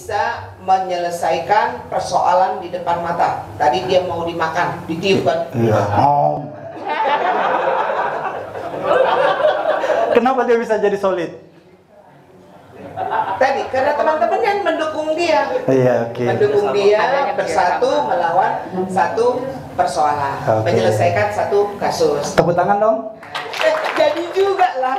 bisa menyelesaikan persoalan di depan mata. Tadi dia mau dimakan, ditiup kan? Iya. Kenapa dia bisa jadi solid? Tadi karena teman-teman yang mendukung dia. Iya, oke. Mendukung dia bersatu melawan satu persoalan, menyelesaikan satu kasus. Tepuk tangan dong. Jadi juga lah.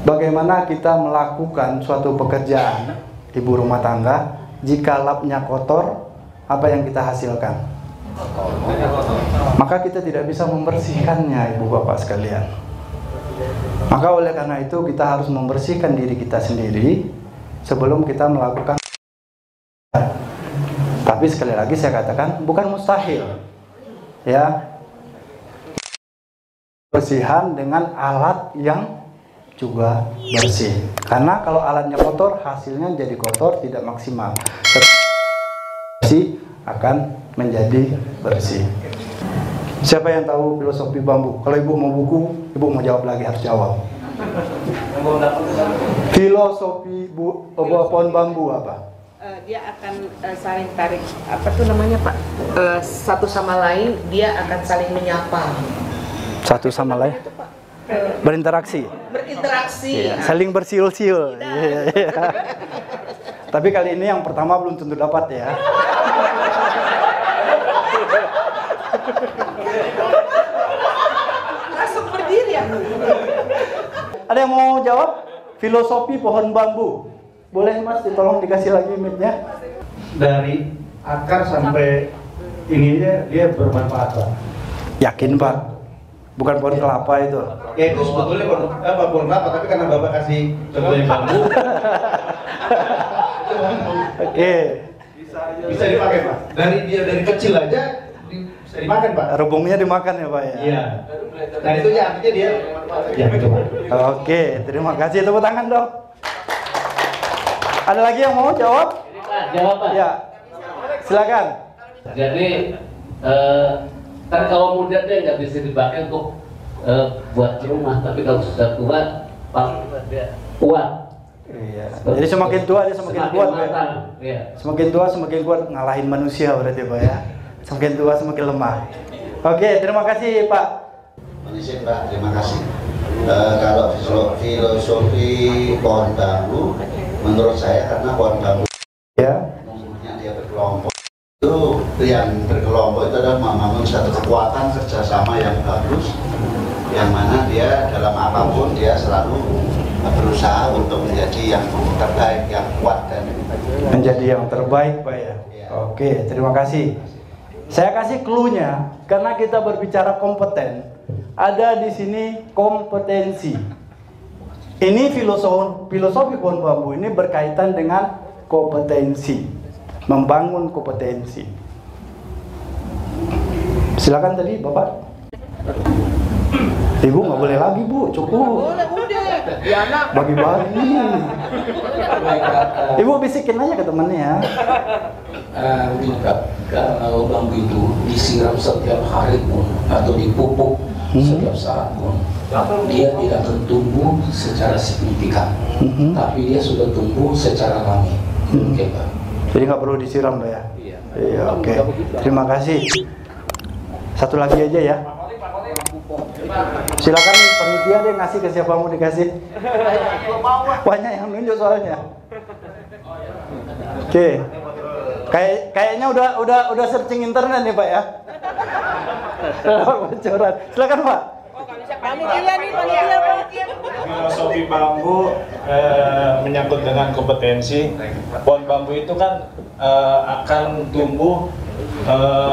Bagaimana kita melakukan suatu pekerjaan ibu rumah tangga jika lapnya kotor, apa yang kita hasilkan? Maka kita tidak bisa membersihkannya, ibu bapak sekalian. Maka oleh karena itu kita harus membersihkan diri kita sendiri sebelum kita melakukan. Tapi sekali lagi saya katakan bukan mustahil, ya. Bersihan dengan alat yang juga bersih. Karena kalau alatnya kotor, hasilnya jadi kotor, tidak maksimal. Bersih akan menjadi bersih. Siapa yang tahu filosofi bambu? Kalau ibu mau buku, ibu mau jawab lagi, harus jawab. Filosofi pohon bambu apa? Dia akan saling tarik, apa tuh namanya Pak? Satu sama lain dia akan saling menyapa. Satu sama lain? Berinteraksi. Iya, saling bersiul-siul. Iya. Tapi kali ini yang pertama belum tentu dapat ya. Langsung berdiri ya. Ada yang mau jawab? Filosofi pohon bambu. Boleh Mas, tolong dikasih lagi mic-nya. Dari akar sampai ininya dia bermanfaat, Pak. Yakin Pak? Bukan pohon kelapa itu. Ya itu sebetulnya pohon kelapa, tapi karena Bapak kasih contohnya bambu. Oke. Bisa dipakai, Pak. Dari kecil aja bisa dimakan, Pak. Rebungnya dimakan ya Pak ya? Iya. Nah itu ya artinya dia. Ya itu, Pak. Oke, terima kasih. Tepuk tangan dong. Ada lagi yang mau jawab? Jawab Pak. Ya. Silakan. Jadi kan kalau muda dia nggak bisa dipakai untuk buat rumah, tapi kalau sudah tua, kuat. Iya. Jadi semakin tua dia semakin kuat, Pak. Iya. Semakin tua semakin kuat ngalahin manusia berarti Pak ya. Semakin tua semakin lemah. Oke, terima kasih Pak. Izin Pak, terima kasih. Kalau filosofi pohon bambu, menurut saya karena pohon bambu Ya. yang dia berkelompok itu yang berkelompok itu adalah membangun satu kekuatan kerjasama yang bagus, yang mana dia dalam apapun dia selalu berusaha untuk menjadi yang terbaik, yang kuat dan Menjadi yang terbaik Pak ya. Oke, terima kasih. Saya kasih clue-nya karena kita berbicara kompeten. Ada di sini kompetensi. Ini filosofi pohon bambu ini berkaitan dengan kompetensi, membangun kompetensi. Silakan tadi Bapak. Ibu nggak boleh lagi Bu, cukup. Boleh udah. Diana. Bagi-bagi. Ibu bisikin aja ke temennya ya. Kalau bambu itu disiram setiap hari pun atau dipupuk setiap saat pun, dia tidak akan tumbuh secara signifikan, tapi dia sudah tumbuh secara alami. Oke, Pak. Jadi nggak perlu disiram Pak ya? Iya, oke. Terima kasih. Satu lagi aja ya. Silakan panitia deh ngasih ke siapa mau dikasih. Banyak yang nunjuk soalnya. Oke. Kayaknya udah searching internet nih Pak ya. Bocoran. Silakan Pak. Panitia nih, panitia. Filosofi bambu menyangkut dengan kompetensi. Pohon bambu itu kan akan tumbuh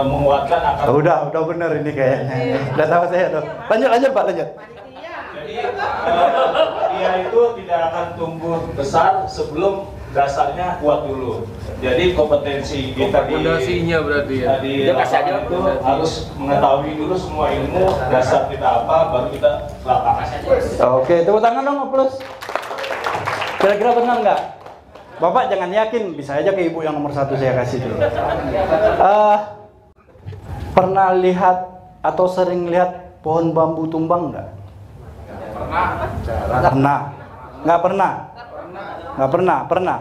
menguatkan akar. Udah bener ini kayaknya. Udah tahu saya dong. Lanjut Pak, lanjut. Jadi dia itu tidak akan tumbuh besar sebelum dasarnya kuat dulu. Jadi kompetensi kita fondasinya berarti ya. Di lapangan itu harus mengetahui dulu semua ilmu dasar kita apa, baru kita lapangan. Oke, tepuk tangan dong, plus. Kira-kira benar nggak? Bapak jangan yakin, bisa aja ke ibu yang nomor 1 saya kasih dulu. Pernah lihat atau sering lihat pohon bambu tumbang nggak? Pernah. Nggak pernah? Nggak pernah. Pernah?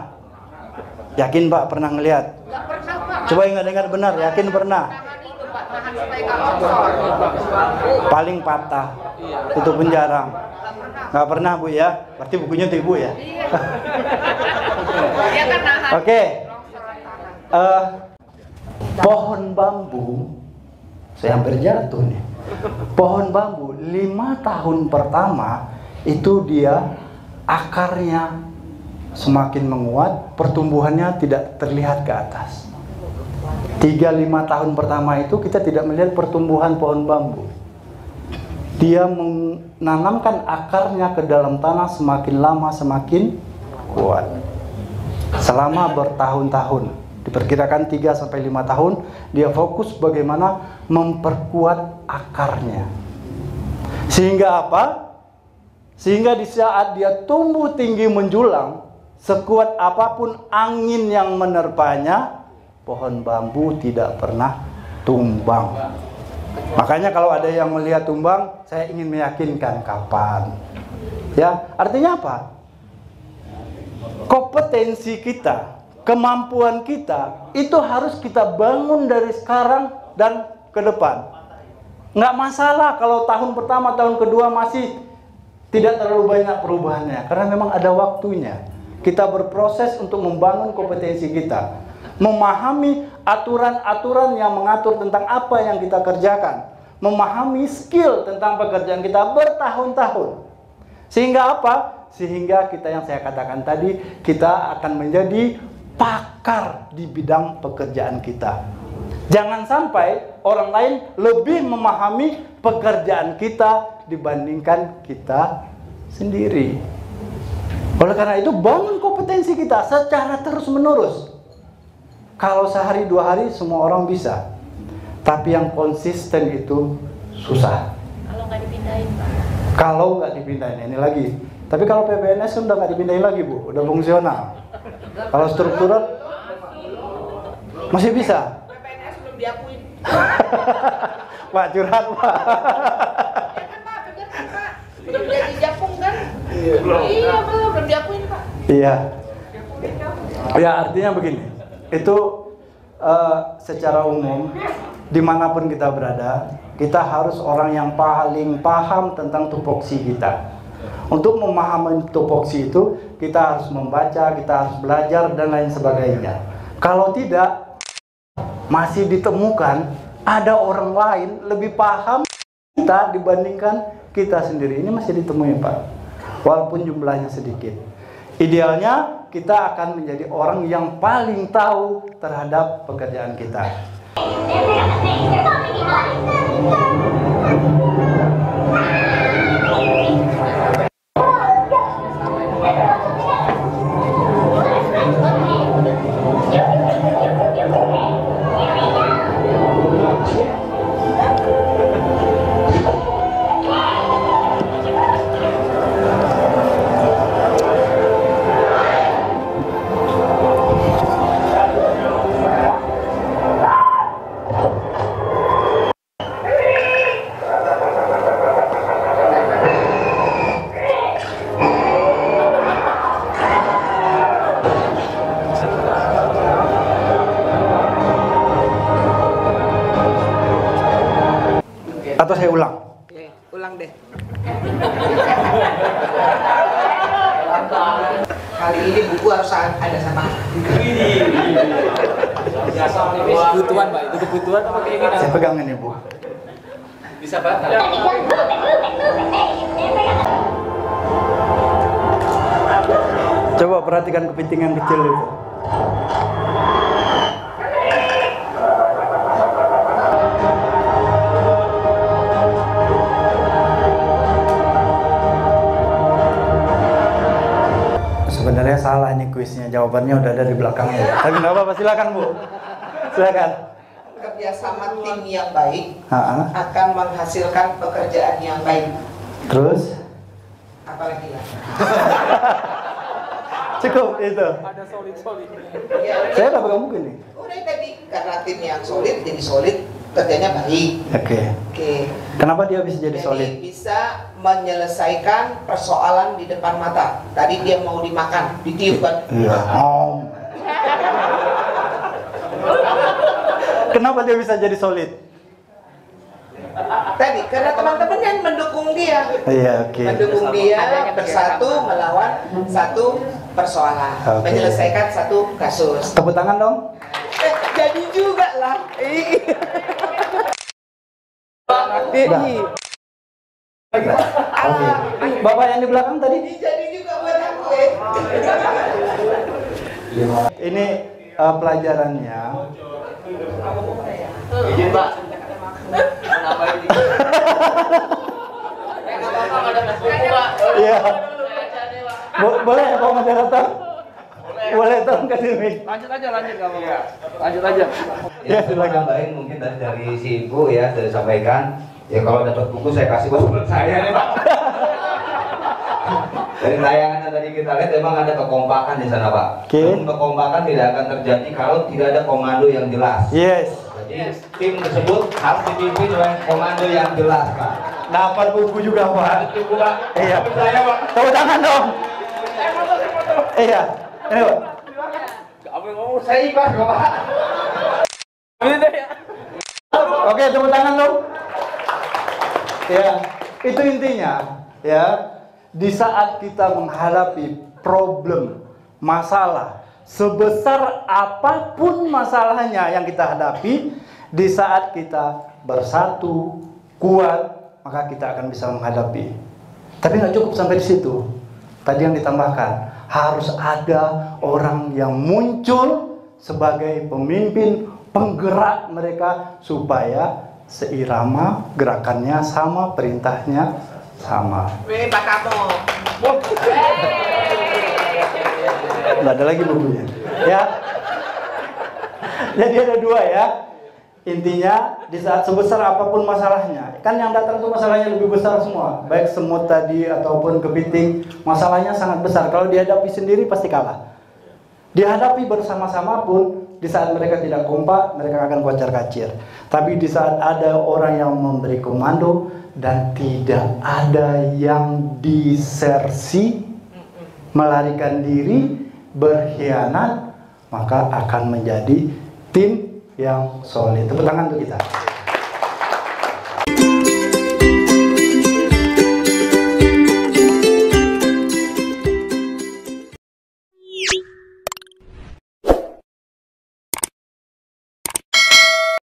Yakin Pak pernah ngelihat? Nggak pernah, Pak. Coba ingat-ingat benar, yakin pernah? Nahan itu, Pak. Nahan supaya nggak longsor. Paling patah, itu pun jarang. Nggak pernah Bu ya? Berarti bukunya tuh Ibu ya? Iya. Dia kan nahan. Oke. longsoran tanah. Pohon bambu, saya hampir jatuh nih. Pohon bambu 5 tahun pertama itu dia akarnya semakin menguat, pertumbuhannya tidak terlihat ke atas. 3-5 tahun pertama itu kita tidak melihat pertumbuhan pohon bambu. Dia menanamkan akarnya ke dalam tanah, semakin lama semakin kuat. Selama bertahun-tahun, diperkirakan 3-5 tahun, dia fokus bagaimana memperkuat akarnya. Sehingga apa? Sehingga di saat dia tumbuh tinggi menjulang, sekuat apapun angin yang menerpanya, pohon bambu tidak pernah tumbang. Makanya kalau ada yang melihat tumbang, saya ingin meyakinkan kapan. Ya, artinya apa? Kompetensi kita, kemampuan kita, itu harus kita bangun dari sekarang dan ke depan. Nggak masalah kalau tahun pertama, tahun kedua masih tidak terlalu banyak perubahannya, karena memang ada waktunya. Kita berproses untuk membangun kompetensi kita, memahami aturan-aturan yang mengatur tentang apa yang kita kerjakan, memahami skill tentang pekerjaan kita bertahun-tahun. Sehingga apa? Sehingga kita, yang saya katakan tadi, kita akan menjadi pakar di bidang pekerjaan kita. Jangan sampai orang lain lebih memahami pekerjaan kita dibandingkan kita sendiri. Oleh karena itu, bangun kompetensi kita secara terus-menerus. Kalau sehari 2 hari semua orang bisa, tapi yang konsisten itu susah. Kalau nggak dipindahin, Pak. Kalau nggak dipindahin, ini lagi. Tapi kalau PPNS kan udah nggak dipindahin lagi Bu, udah fungsional. Kalau struktural masih bisa. PPNS belum diakuin. Pak curhat Pak. Ya kan Pak, bener kan Pak? Belum jadi jakung kan? Iya, belum diakuin Pak. Iya. Ya artinya begini, itu secara umum dimanapun kita berada, kita harus orang yang paling paham tentang tupoksi kita. Untuk memahami tupoksi itu, kita harus membaca, kita harus belajar dan lain sebagainya. Kalau tidak, masih ditemukan ada orang lain lebih paham kita dibandingkan kita sendiri. Ini masih ditemui Pak, walaupun jumlahnya sedikit. Idealnya kita akan menjadi orang yang paling tahu terhadap pekerjaan kita. Atau saya ulang? Oke, ulang deh. Kali ini buku harus ada sama. Kebutuhan Pak, itu kebutuhan apa keinginan? Saya pegang ini Bu. Bisa Pak? Coba perhatikan kepiting yang kecil itu. Sebenarnya salah ini kuisnya, jawabannya udah ada di belakangnya. Tapi nggak apa-apa, silakan Bu. Silakan. Kerjasama tim yang baik Ha-ha. akan menghasilkan pekerjaan yang baik. Terus? Apalagi lah. Cukup itu. Ada solid-solid. Saya udah pegang buku nih. Udah tadi karena tim yang solid jadi solid, kerjanya baik. Oke. Oke. Kenapa dia bisa jadi solid? Jadi bisa menyelesaikan persoalan di depan mata. Tadi dia mau dimakan, ditiup kan? Iya. Kenapa dia bisa jadi solid? Tadi karena teman-teman yang mendukung dia. Iya, oke. Mendukung dia bersatu melawan satu persoalan, Oke. menyelesaikan satu kasus. Tepuk tangan dong. Jadi juga lah. Udah. Oke. Bapak yang di belakang tadi? Jadi juga buat aku. Ini pelajarannya. Izin Pak. Kenapa ini? Ada buku Pak. Iya. Boleh ya Pak moderator? Boleh tolong kasih mic. Lanjut aja nggak apa-apa. Lanjut aja. Ya silakan. Tambahin mungkin dari si Ibu ya sudah disampaikan. Ya kalau dapat buku saya kasih buat saya nih Pak. Dari tayangan yang tadi kita lihat memang ada kekompakan di sana Pak. Oke. Namun kekompakan tidak akan terjadi kalau tidak ada komando yang jelas. Yes. Jadi tim tersebut harus dipimpin oleh komando yang jelas Pak. Dapat buku juga Pak. Itu Pak. Iya. Saya Pak. Tepuk tangan dong. Iya. Ini Pak. Apa yang ngomong saya ikhlas kok Pak. Oke, tepuk tangan dong. Ya, itu intinya ya. Di saat kita menghadapi problem, masalah, sebesar apapun masalahnya yang kita hadapi, di saat kita bersatu, kuat, maka kita akan bisa menghadapi. Tapi nggak cukup sampai di situ. Tadi yang ditambahkan, harus ada orang yang muncul sebagai pemimpin, penggerak mereka supaya seirama, gerakannya sama, perintahnya sama. Wih, Pak Kamu. Nggak ada lagi bukunya. Ya. Jadi ada dua ya. Intinya di saat sebesar apapun masalahnya, kan yang datang itu masalahnya lebih besar semua. Baik semut tadi ataupun kepiting, masalahnya sangat besar. Kalau dihadapi sendiri pasti kalah. Dihadapi bersama-sama pun, di saat mereka tidak kompak, mereka akan kocar-kacir. Tapi di saat ada orang yang memberi komando dan tidak ada yang disersi, melarikan diri, berkhianat, maka akan menjadi tim yang solid. Tepuk tangan untuk kita.